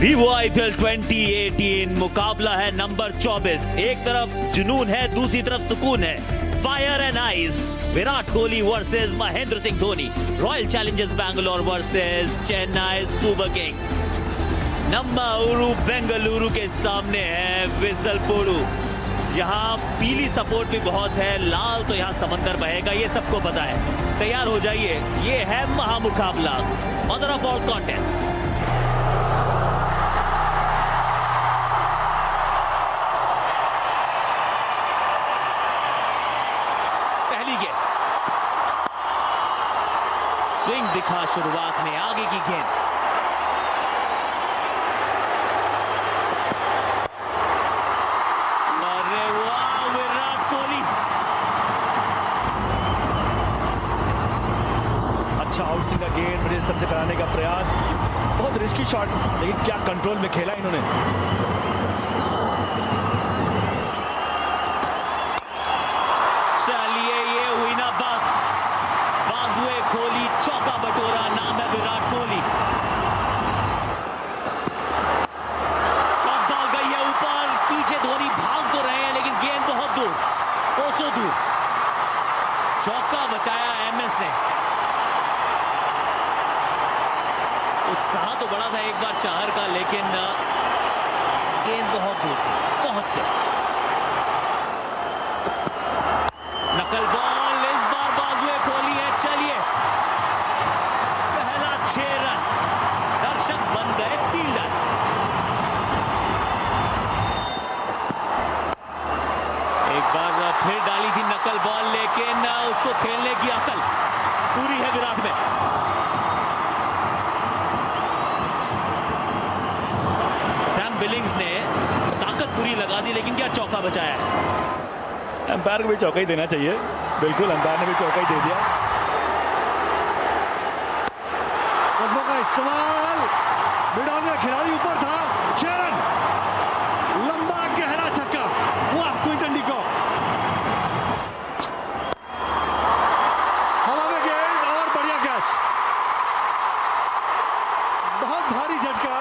Vivo IPL 2018 मुकाबला है number 24। एक तरफ जुनून है, दूसरी तरफ सुकून है। Fire and ice, Virat Kohli versus Mahendra Singh Dhoni. Royal Challengers Bangalore versus Chennai Super Kings. Namma Ooru Bengaluru के सामने है विजलपोडू। यहाँ पीली सपोर्ट भी बहुत है, लाल तो यहाँ समंदर बहेगा, ये सबको पता है। तैयार हो जाइए, ये है महामुकाबला। Mother of all content. पहली गेंद, स्विंग दिखा शुरुआत में, आगे की गेंद। अरे वाह, विराट कोहली। अच्छा आउटस्विंग का गेंद मेरे सबसे कराने का प्रयास, बहुत रिस्की शॉट, लेकिन क्या कंट्रोल में खेला इन्होंने। चलिए, ये हुई ना बात। बाजुए खोली, चौका बटोरा, नाम है विराट कोहली। शॉट बॉल गई है ऊपर, पीछे धोनी भाग तो रहे हैं लेकिन गेंद बहुत दूर, कोसों दूर। चौका बचाया MS ने। उत्साह तो बड़ा था एक बार चाहर का, लेकिन गेंद बहुत दूर, बहुत से। नकल बॉल, इस बार बाजुए खोली है। चलिए, पहला 6 रन, दर्शक बन गए फील्डर। एक बार फिर डाली थी नकल बॉल, लेकिन उसको खेलने की अकल पूरी है विराट में। सैम बिलिंग्स ने ताकत पूरी लगा दी, लेकिन क्या चौका बचाया है। अंपायर को भी चौका ही देना चाहिए। बिल्कुल, अंपायर ने भी चौका ही दे दिया। कदमों का इस्तेमाल, मिडॉन का खिलाड़ी ऊपर था। 6 रन, लंबा गहरा छक्का। वाह, क्विंटन डी कॉक। हवा में गेंद और बढ़िया कैच। बहुत भारी झटका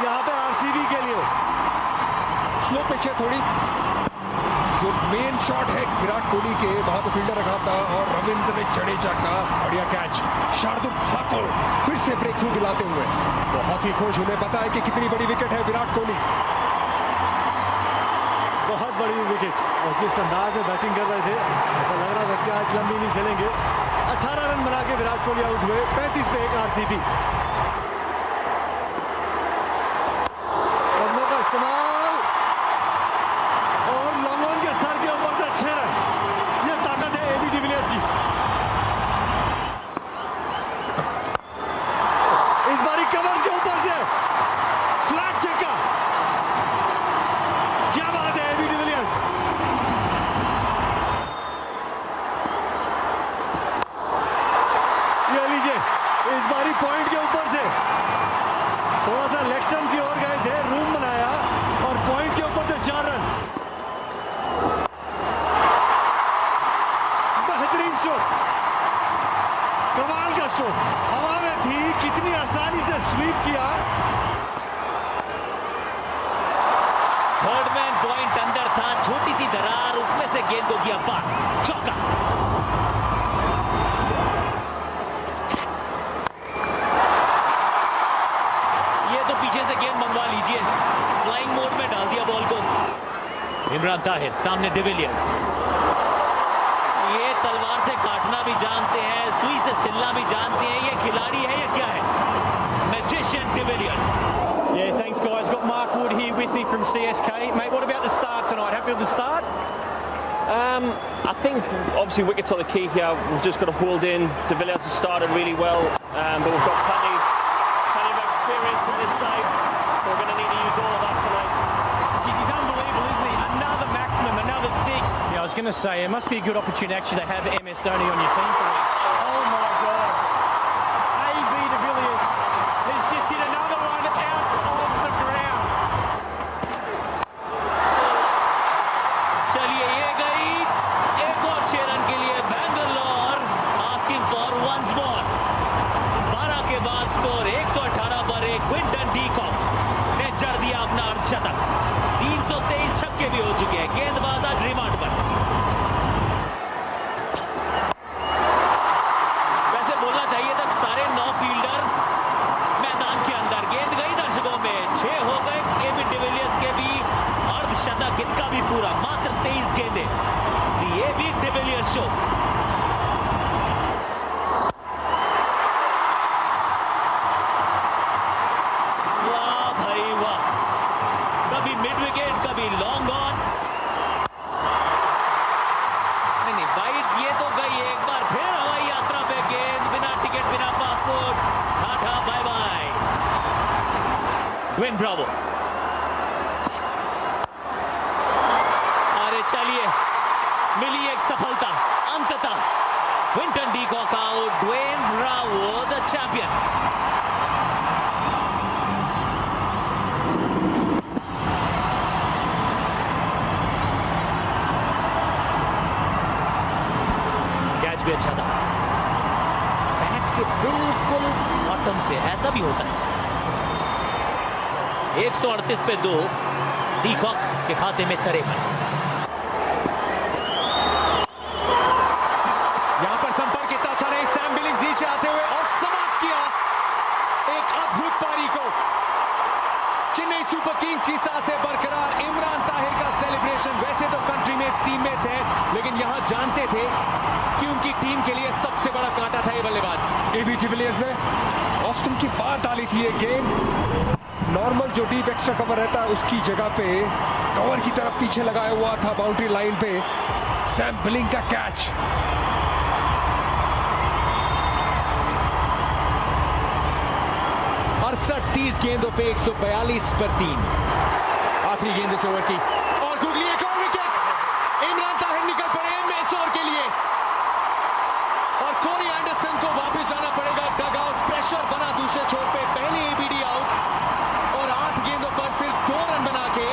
यहाँ पे RCB के लिए। स्लो पिच है थोड़ी। जो मेन शॉट है विराट कोहली के, वहां पे फील्डर रखा था और रविंद्र जडेजा का बढ़िया कैच। शार्दुल ठाकुर फिर से ब्रेक थ्रू दिलाते हुए बहुत ही खुश। उन्हें पता है कि कितनी बड़ी विकेट है विराट कोहली। बहुत बड़ी विकेट, और जिस अंदाज में बैटिंग कर रहे थे ऐसा लग रहा था कि आज लंबी नहीं खेलेंगे। 18 रन बना के विराट कोहली आउट हुए। 35 पे 1 RCB। कदमों का इस्तेमाल और लॉन्ग ऑन के सर के ऊपर से 6 रन। ये ताकत है AB डिविलियर्स की। इस बारी कवर्स के ऊपर से फ्लैट छक्का। क्या बात है AB डिविलियर्स। ये लीजिए, इस बारी पॉइंट के ऊपर से थोड़ा सा लेग स्टंप की ओर गए थे, रूम बनाया और पॉइंट के ऊपर से 4 रन। बेहतरीन स्ट्रोक, कमाल का स्ट्रोक। हवा में थी, कितनी आसानी से स्वीप किया। थर्ड मैन पॉइंट अंदर था, छोटी सी दरार, उसमें से गेंद को किया पार। चौका। ये तो पीछे से गेंद मंगवा लीजिए। फ्लाइंग मोड में डाल दिया बॉल को। इमरान ताहिर, सामने डिविलियर्स। ये तलवार से काटना भी जानते हैं, सुई से सिलना भी जानते हैं। ये खिलाड़ी है या क्या है? Magician de Villiers. Yeah, thanks guys. Got Mark Wood here with me from CSK. Mate, what about the start tonight? Happy with the start? I think obviously wickets are the key here. We've just got to hold in. De Villiers has started really well, but we've got plenty of experience in this side, so we're going to need to use all of that tonight. He's unbelievable, isn't he? Another maximum, another 6. Yeah, I was going to say, it must be a good opportunity actually to have MS Dhoni on your team for me. Oh my God. AB de Villiers has just hit another one out of the ground. चलिए, ये गई एक और 6 run के लिए Bangalore asking for once more. 12 के बाद score 118 पर एक क्विंटन डी कॉक ने ड्वेन ब्रावो, अरे चलिए मिली एक सफलता अंततः। Quinton de Kock out, Dwayne Bravo the champion. Catch भी अच्छा था, बैट के बिल्कुल बॉटम से, ऐसा भी होता है। 138 पे 2 डी कॉक के खाते में तरेपन। यहां पर संपर्क इतना अच्छा नहीं, सैम बिलिंग्स नीचे आते हुए और समाप्त किया एक अद्भुत पारी को। चेन्नई सुपर किंग्स की सांसें बरकरार। इमरान ताहिर का सेलिब्रेशन, वैसे तो कंट्रीमेट्स टीममेट्स हैं, लेकिन यहां जानते थे कि उनकी टीम के लिए सबसे बड़ा कांटा था ये बल्लेबाज। एबी डिविलियर्स ने ऑफ स्टंप की बात डाली थी। ये गेंद नॉर्मल जो डीप एक्स्ट्रा कवर रहता है उसकी जगह पे कवर की तरफ पीछे लगाया हुआ था बाउंड्री लाइन पे। सैम बिलिंग का कैच। 30 गेंदों पे 142 पर 3। आखिरी गेंद इस ओवर की और गुगली एक और विकेट। इमरान ताहिर निकल पड़े मिस ओवर के लिए और कोरी एंडरसन को वापस जाना पड़ेगा डग आउट। प्रेशर बना दूसरे छोर पे, पहले एबीडी आउट और 8 गेंदों पर सिर्फ 2 रन बना के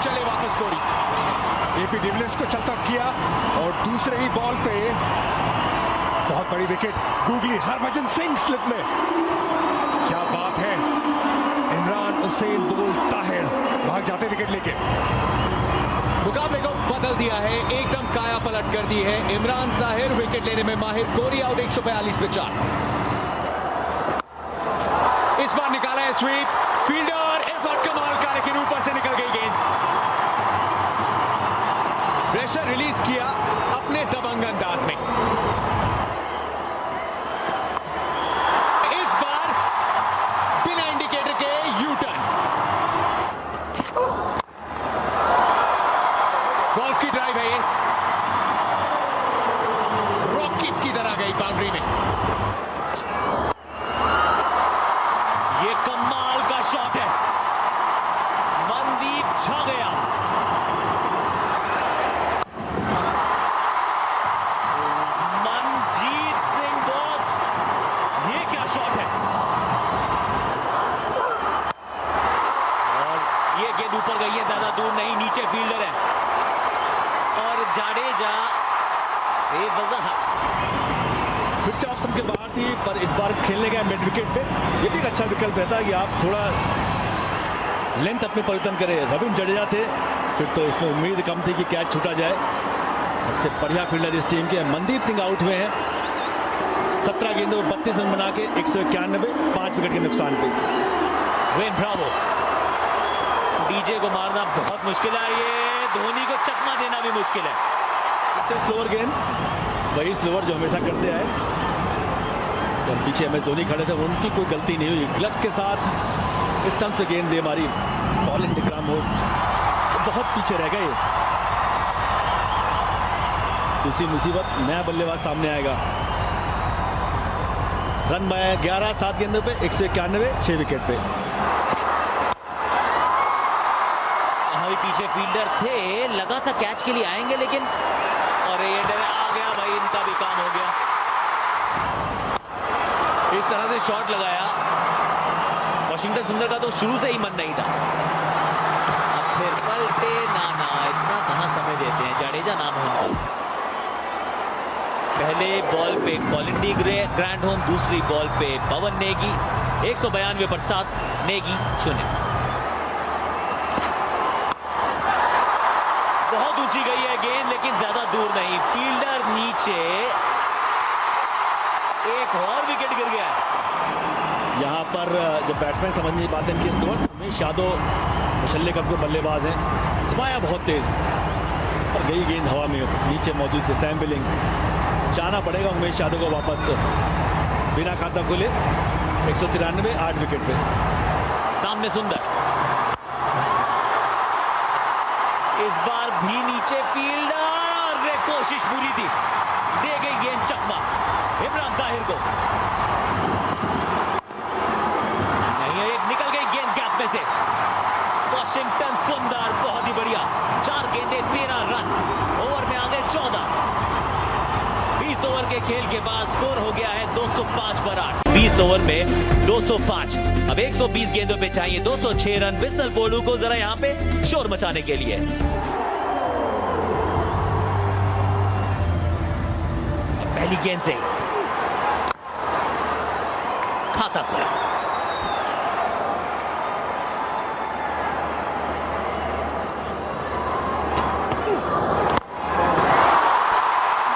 चले वापस कोरी। एबी डिविलियर्स को चलता किया और दूसरे ही बॉल पे बहुत बड़ी wicket. Googly, Harbhajan Singh slip में, क्या बात है। इमरान हुसैन बोल ताहिर भाग जाते विकेट लेके। मुकाबले को बदल दिया है, एकदम काया पलट कर दी है। इमरान ताहिर विकेट लेने में माहिर, कोरी आउट 142 पे 4। इस बार निकाला है स्वीप, फील्डर एफर्ट कमाल का, लेकिन ऊपर से निकल गई गेंद। प्रेशर रिलीज किया अपने दबंग अंदाज में। इस बार बिना इंडिकेटर के यू टर्न। गोल्फ की ड्राइव है ये, रॉकेट की तरह गई बाउंड्री में। ये कमाल का शॉट है, मनदीप छा गया। मनजीत सिंह बॉस, ये क्या शॉट है। और ये गेंद ऊपर गई है, ज्यादा दूर नहीं, नीचे फील्डर है और जाडेजा से वजाहत। फिर से ऑफ स्टंप के बाहर थी, पर इस बार खेलने गया मिड विकेट पे। ये भी एक अच्छा विकल्प रहता है कि आप थोड़ा लेंथ अपने परिवर्तन करें। रविंद्र जडेजा थे, फिर तो इसमें उम्मीद कम थी कि कैच छूटा जाए। सबसे बढ़िया फील्डर इस टीम के मनदीप सिंह आउट हुए हैं 17 गेंदों 32 रन बना के 191, 5 विकेट के नुकसान पे। ड्वेन ब्रावो, डीजे को मारना बहुत मुश्किल है, ये धोनी को चकमा देना भी मुश्किल है। स्लोअर गेंद, वही स्लोअर जो हमेशा करते आए। जब पीछे MS धोनी खड़े थे, उनकी कोई गलती नहीं हुई। ग्लव्स के साथ स्टंप से गेंद दे मारी, कॉलिन डिग्राम हो बहुत पीछे रह गए। दूसरी मुसीबत, नया बल्लेबाज सामने आएगा। रन बनाया 11, 7 गेंदों पे 191, 6 विकेट पे। यहाँ भी पीछे फील्डर थे, लगा था कैच के लिए आएंगे, लेकिन और ये आ गया भाई, इनका भी काम हो गया। इस तरह से शॉट लगाया, वॉशिंगटन सुंदर का तो शुरू से ही मन नहीं था। अब फिर पलटे ना, इतना कहां समय देते हैं। जाडेजा नाम है उनका। पहले बॉल पे कॉलिन डी ग्रैंड होम, दूसरी बॉल पे पवन नेगी। 192 पर 7, नेगी 0। बहुत ऊंची गई है गेंद, लेकिन ज्यादा दूर नहीं, फील्डर नीचे, एक और विकेट गिर गया है। यहाँ पर जब बैट्समैन समझ नहीं पाते इनकी स्कोर। उमेश यादव मुशल्ले कप के बल्लेबाज हैं, घुमाया बहुत तेज पर गई गेंद हवा में, नीचे मौजूद थे सैम बिलिंग। जाना पड़ेगा उमेश यादव को वापस, बिना खाता खुले 193, 8 विकेट पे। सामने सुंदर, इस बार भी नीचे फील्डर, कोशिश पूरी थी, दे गई गेंद चकमा इमरान ताहिर को। नहीं, एक निकल गई गेंद गैप में से। वॉशिंगटन सुंदर, बहुत ही बढ़िया। 4 गेंदे 13 रन, ओवर में आ गए 14। 20 ओवर के खेल के बाद स्कोर हो गया है 205 पर 8। 20 ओवर में 205, अब 120 गेंदों पे चाहिए 206 रन। विसल पोलू को जरा यहाँ पे शोर मचाने के लिए। पहली गेंद से खाता खुला।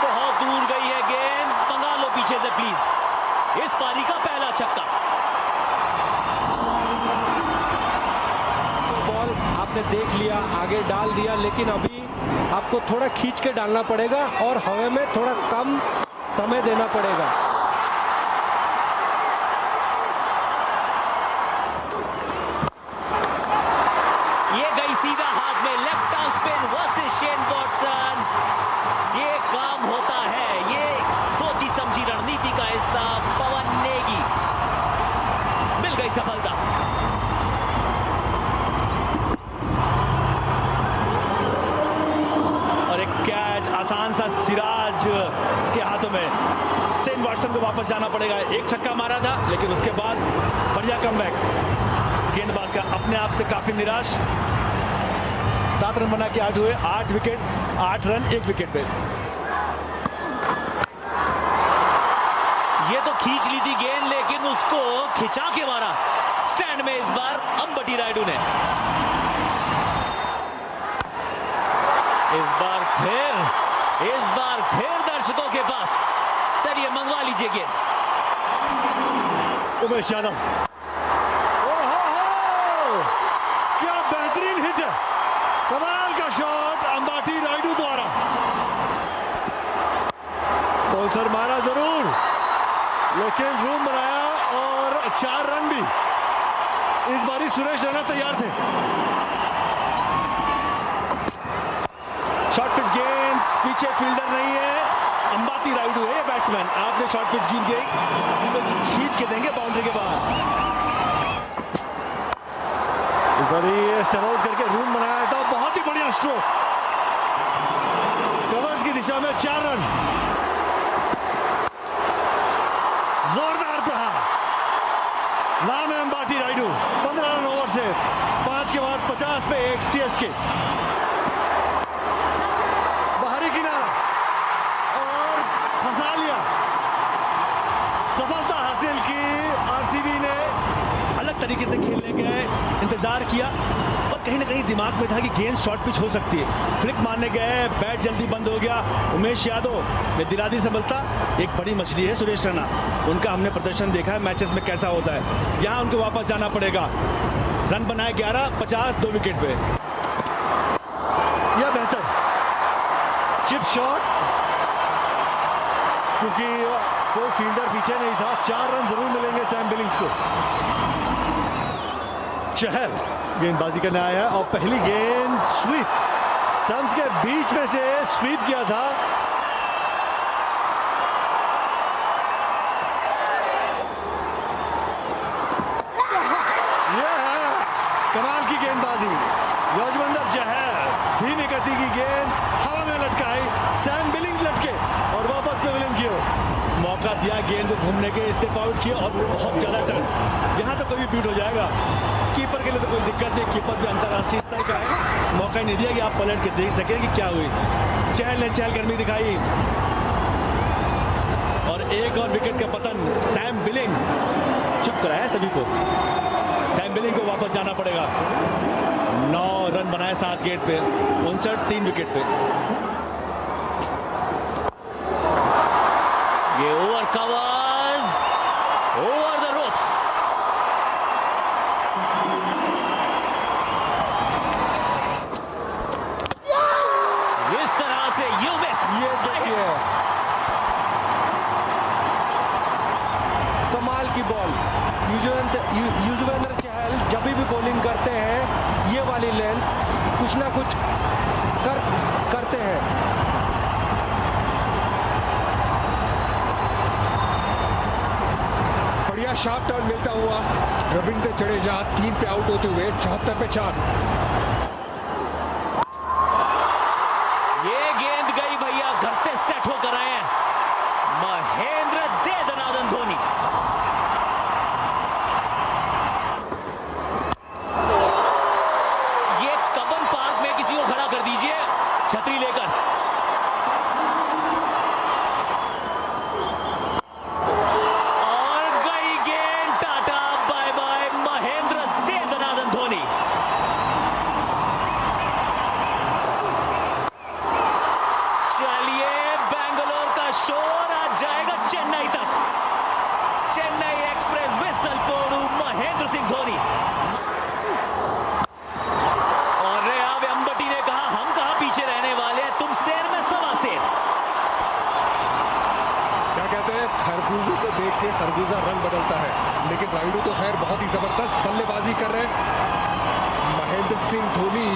बहुत दूर गई है गेंद, मंगा लो पीछे से प्लीज। इस पारी का पहला छक्का। बॉल आपने देख लिया, आगे डाल दिया, लेकिन अभी आपको थोड़ा खींच के डालना पड़ेगा और हवा में थोड़ा कम समय देना पड़ेगा। ये गई सीधा हाथ में, left arm spin versus Shane Watson. ये काम होता है, ये सोची समझी रणनीति का हिस्सा। पवन नेगी, मिल गई सफलता। और एक कैच आसान सा सिराज के हाथों में। शेन वॉटसन को वापस जाना पड़ेगा। एक छक्का मारा था, लेकिन उसके बाद बढ़िया कमबैक। गेंदबाज का अपने आप से काफी निराश। 7 रन बना के आउट हुए। 8 विकेट, 8 रन 1 विकेट पे। ये तो खींच ली थी गेंद, लेकिन उसको खिंचा के मारा स्टैंड में इस बार अंबटी रायडू ने। इस बार फिर दर्शकों के पास। चलिए मंगवा लीजिए गेंद। उमेश यादव, क्या बेहतरीन हिट है, कमाल का शॉट अंबाटी रायडू द्वारा। बॉलर मारा जरूर, लेकिन रूम बनाया और 4 रन भी। इस बारी सुरेश रैना तैयार थे। शॉर्ट पिच गेंद, पीछे फील्डर नहीं है, अंबाती रायडू है ये बैट्समैन। आपने शॉर्ट पिच गेंद गई तो खींच के देंगे बाउंड्री के बाहर। इस बार स्टेप आउट करके रूम बनाया था, बहुत ही बढ़िया स्ट्रोक। कवर्स की दिशा में 4 रन। जोरदार प्रहार, नाम है अंबाती रायडू। 15 रन ओवर से 5 के बाद 50 पे 1 सीएसके। बाहरी किनारा और फंसा लिया। सफलता हासिल की आरसीबी ने। अलग तरीके से खेलने गए, इंतजार किया और कहीं ना कहीं दिमाग में था कि गेंद शॉर्ट पिच हो सकती है। फ्लिक मारने गए, बैट जल्दी बंद हो गया। उमेश यादव ने दिला दी सफलता। एक बड़ी मछली है सुरेश रैना, उनका हमने प्रदर्शन देखा है मैचेस में कैसा होता है। यहां उनको वापस जाना पड़ेगा। रन बनाए 11, 50, 2 विकेट पे। यह बेहतर चिप शॉट, क्योंकि कोई फील्डर पीछे नहीं था। 4 रन जरूर मिलेंगे सैम बिलिंग्स को। चहल गेंदबाजी करने आया है और पहली गेंद स्वीप, स्टंप्स के बीच में से स्वीप किया था। यह है कमाल की गेंदबाजी। युजवेंद्र चहल धीमी गति की गेंद हवा में लटकाई, सैम बिलिंग्स लटके और वापस पेविलियन की ओर। मौका दिया गेंद को घूमने के, स्टेप आउट किया और बहुत ज्यादा टर्न। यहां तो कभी बीट हो जाएगा। कीपर के लिए तो कोई दिक्कत नहीं, कीपर भी अंतरराष्ट्रीय स्तर का है। मौका ही नहीं दिया कि आप पलट के देख सकें कि क्या हुई। चहल ने चहलकर्मी दिखाई और एक और विकेट का पतन। सैम बिलिंग चुप कराया सभी को। सैम बिलिंग को वापस जाना पड़ेगा। 9 रन बनाए 7 गेट पे, 59 3 विकेट पे। ये over covers over the ropes. इस तरह से यू मिस। ये देखिए कमाल की बॉल। युजवेंद्र चहल जब भी बॉलिंग करते हैं ये वाली लेंथ कुछ ना कुछ करते हैं। बढ़िया शार्प टर्न मिलता हुआ रविंद्र जडेजा 3 पे आउट होते हुए 74 पे 4। ये गेंद गई भैया, घर से सेट होकर आए हैं महेंद्र दे दनादन धोनी। ये कबन पार्क में किसी को खड़ा कर दीजिए छतरी लेकर। चेन्नई तक, चेन्नई एक्सप्रेस विसल पोड़ू महेंद्र सिंह धोनी। और रेयाव अंबटी ने कहा हम कहां पीछे रहने वाले हैं, तुम शेर में सवा शेर। क्या कहते हैं, खरबूजे को देख के खरबूजा रंग बदलता है, लेकिन रायडू तो खैर बहुत ही जबरदस्त बल्लेबाजी कर रहे हैं महेंद्र सिंह धोनी।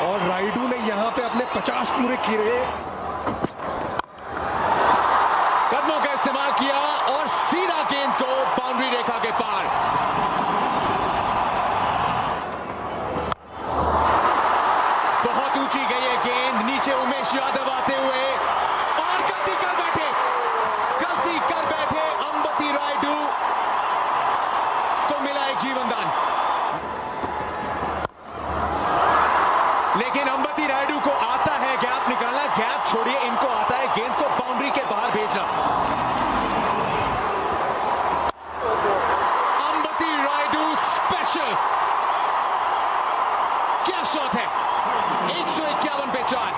और रायडू ने यहां पे अपने 50 पूरे किए, कदमों का इस्तेमाल किया और सीधा गेंद को बाउंड्री रेखा के पार। बहुत ऊंची गई है गेंद, नीचे उमेश यादव आते हुए और गलती कर बैठे अंबती रायडू को मिला एक जीवनदान। लेकिन अंबती रायडू को आता है गैप निकालना, गैप छोड़िए, इनको आता है गेंद को बाउंड्री के बाहर भेजना। अंबती रायडू स्पेशल, क्या शॉट है, 151 पे 4।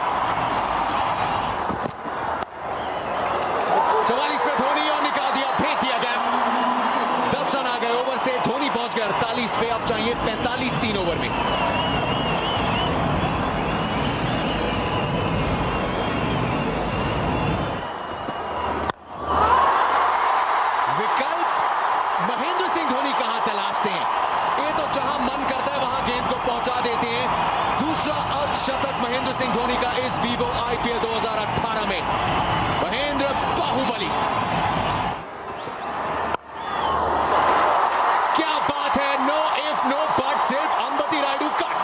44 पे धोनी और निकाल दिया, फेंक दिया गैप। 10 रन आ गए ओवर से, धोनी पहुंच गए 48 पे, अब चाहिए 45 3 ओवर में। महेंद्र सिंह धोनी कहां तलाशते हैं, ये तो जहां मन करता है वहां गेंद को पहुंचा देते हैं। दूसरा अर्धशतक महेंद्र सिंह धोनी का इस वीवो आईपीएल 2018 में। महेंद्र बाहुबली, क्या बात है, नो इफ नो बट, सिर्फ अंबती रायडू कट।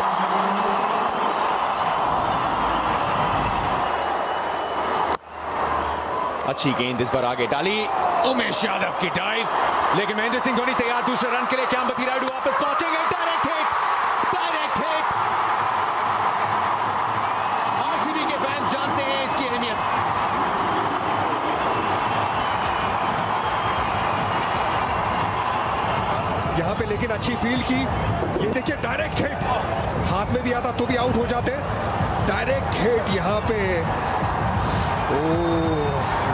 अच्छी गेंद इस बार आगे डाली, उमेश यादव की डाइव, लेकिन महेंद्र सिंह धोनी तैयार दूसरे रन के लिए। क्या अंबती रायडू वापस पहुंचेंगे, डायरेक्ट हिट। आरसीबी के फैंस जानते हैं इसकी अहमियत। यहां पे लेकिन अच्छी फील्ड की, ये देखिए डायरेक्ट हिट, हाथ में भी आता तो भी आउट हो जाते। डायरेक्ट हिट यहां पे,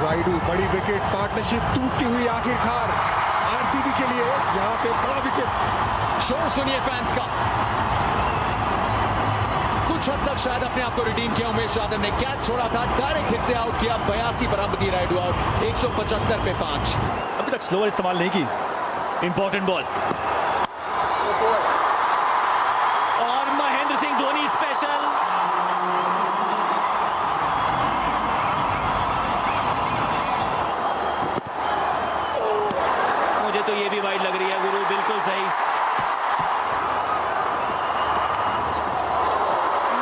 रायडू बड़ी विकेट, पार्टनरशिप टूटती हुई आखिरकार आरसीबी के लिए यहां पे बड़ा विकेट। शोर सुनिए फैंस का। कुछ हद तक शायद अपने आप को रिडीम किया उमेश यादव ने, कैच छोड़ा था, डायरेक्ट हिट से आउट किया। 82 पर अंबती रायडू आउट, 175 पे 5। अभी तक स्लोअर इस्तेमाल नहीं की, इंपॉर्टेंट बॉल। और महेंद्र सिंह धोनी स्पेशल, मुझे तो ये भी वाइड लग रही है गुरु, बिल्कुल सही।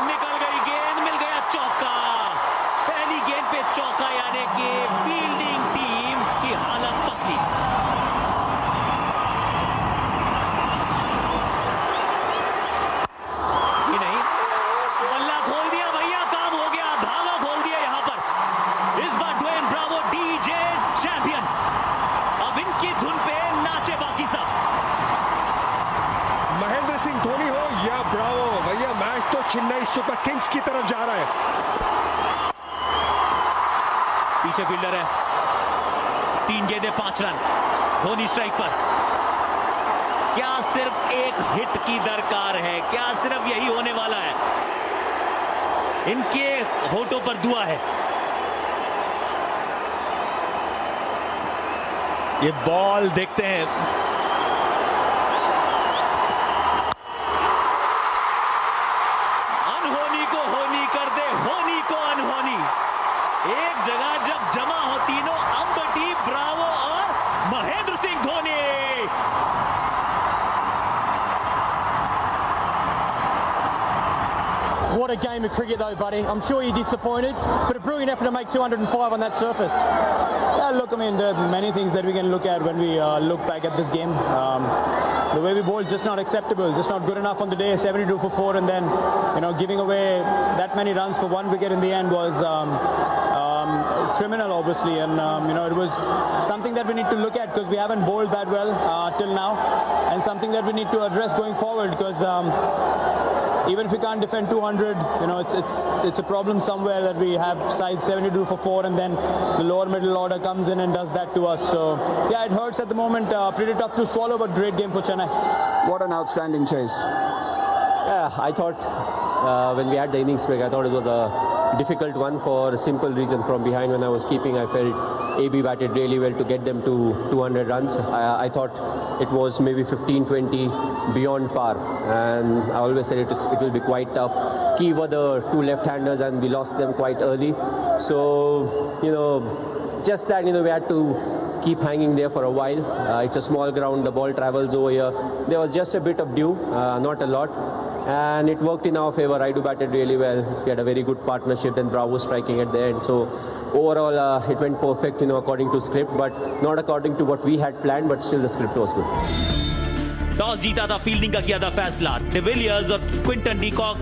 निकल गई गेंद, मिल गया चौका। पहली गेंद पे चौका, यानी कि फील्डिंग टीम की हालत पतली। जी नहीं, बल्ला खोल दिया भैया, काम हो गया, धागा खोल दिया यहां पर। इस बार ड्वेन ब्रावो डीजे चैंपियन, अब इनकी धुन पे नाचे बाकी सब। महेंद्र सिंह धोनी हो या ब्रावो, भैया मैच तो चेन्नई सुपर किंग्स की तरफ जा रहा है। पीछे फील्डर है, 3 गेंदें 5 रन, धोनी स्ट्राइक पर। क्या सिर्फ एक हिट की दरकार है, क्या सिर्फ यही होने वाला है? इनके होठों पर दुआ है। ये बॉल देखते हैं, अनहोनी को होनी कर दे, होनी को अनहोनी। एक जगह जब जमा हो तीनों, अंबटी, ब्रावो और Mahendra Singh Dhoni, What a game of cricket though, buddy. I'm sure you're disappointed, but a brilliant effort to make 205 on that surface. Yeah, look, I mean, there are many things that we can look at when we look back at this game. The way we bowled, just not acceptable, just not good enough on the day. 72 for 4, and then, giving away that many runs for 1 wicket in the end was criminal, obviously. And it was something that we need to look at, because we haven't bowled that well till now, and something that we need to address going forward, because even if we can't defend 200, it's a problem somewhere that we have sides 72 for 4, and then the lower middle order comes in and does that to us. So yeah, it hurts at the moment. Pretty tough to swallow, but great game for Chennai. What an outstanding chase. Yeah, I thought when we had the innings break, I thought it was a difficult one for a simple reason. From behind when I was keeping, I felt AB batted really well to get them to 200 runs. I thought it was maybe 15-20 beyond par, and I always said it will be quite tough. Key were the 2 left-handers, and we lost them quite early. So, just that, we had to keep hanging there for a while. It's a small ground, the ball travels over here. There was just a bit of dew, not a lot. And it worked in our favour. Raidu batted really well. We had a very good partnership, then Bravo striking at the end. So overall, it went perfect, according to script, but not according to what we had planned, but still the script was good. Toss जीता था, fielding का किया था फैसला. De Villiers और Quinton de Kock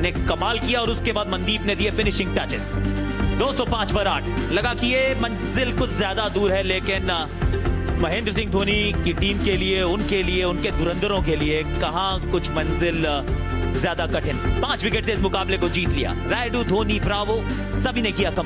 ने कमाल किया, और उसके बाद मनदीप ने दिए फिनिशिंग टचेस. 205 पर 8. लगा कि ये मंजिल कुछ ज्यादा दूर है, लेकिन महेंद्र सिंह धोनी की टीम के लिए, उनके धुरंधरों के लिए कहां कुछ मंजिल ज्यादा कठिन. 5 विकेट से इस मुकाबले को जीत लिया. रायडू, धोनी, ब्रावो सभी ने किया कमाल.